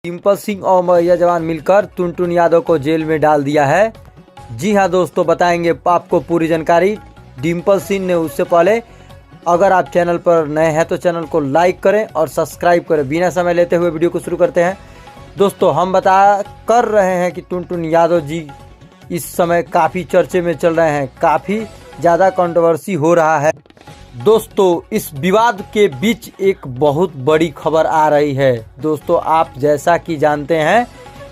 डिम्पल सिंह और मगहिया जवान मिलकर टुनटुन यादव को जेल में डाल दिया है। जी हाँ दोस्तों, बताएंगे आपको पूरी जानकारी। डिम्पल सिंह ने उससे पहले, अगर आप चैनल पर नए हैं तो चैनल को लाइक करें और सब्सक्राइब करें। बिना समय लेते हुए वीडियो को शुरू करते हैं। दोस्तों, हम बता कर रहे हैं कि टुनटुन यादव जी इस समय काफ़ी चर्चे में चल रहे हैं, काफ़ी ज़्यादा कंट्रोवर्सी हो रहा है। दोस्तों, इस विवाद के बीच एक बहुत बड़ी खबर आ रही है। दोस्तों, आप जैसा कि जानते हैं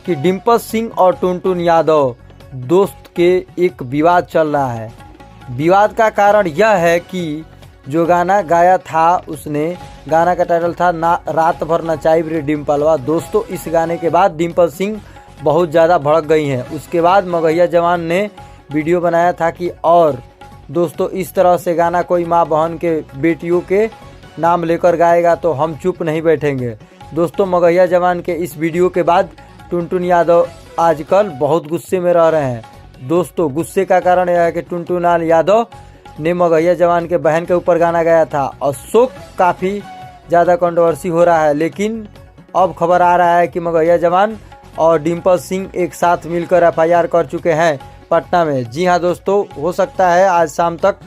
कि डिम्पल सिंह और टुनटुन यादव दोस्त के एक विवाद चल रहा है। विवाद का कारण यह है कि जो गाना गाया था, उसने गाना का टाइटल था ना रात भर नचाई रे डिम्पलवा। दोस्तों, इस गाने के बाद डिम्पल सिंह बहुत ज़्यादा भड़क गई हैं। उसके बाद मगहिया जवान ने वीडियो बनाया था कि और दोस्तों, इस तरह से गाना कोई माँ बहन के बेटियों के नाम लेकर गाएगा तो हम चुप नहीं बैठेंगे। दोस्तों, मगहिया जवान के इस वीडियो के बाद टुनटुन यादव आजकल बहुत गुस्से में रह रहे हैं। दोस्तों, गुस्से का कारण यह है कि टुनटुन यादव ने मगहिया जवान के बहन के ऊपर गाना गाया था और शोक काफ़ी ज़्यादा कंट्रोवर्सी हो रहा है। लेकिन अब खबर आ रहा है कि मगहिया जवान और डिम्पल सिंह एक साथ मिलकर FIR कर चुके हैं पटना में। जी हाँ दोस्तों, हो सकता है आज शाम तक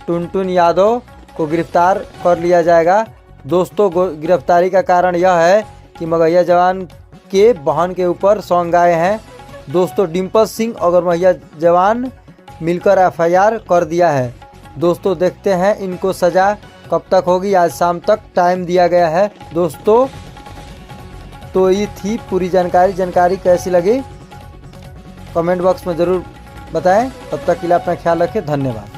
टुनटुन यादव को गिरफ्तार कर लिया जाएगा। दोस्तों, गिरफ्तारी का कारण यह है कि मगहिया जवान के बहन के ऊपर सॉन्ग गाए हैं। दोस्तों, डिम्पल सिंह और मगहिया जवान मिलकर FIR कर दिया है। दोस्तों, देखते हैं इनको सज़ा कब तक होगी। आज शाम तक टाइम दिया गया है। दोस्तों, तो ये थी पूरी जानकारी कैसी लगी कमेंट बॉक्स में ज़रूर बताएं। तब तक के लिए अपना ख्याल रखें। धन्यवाद।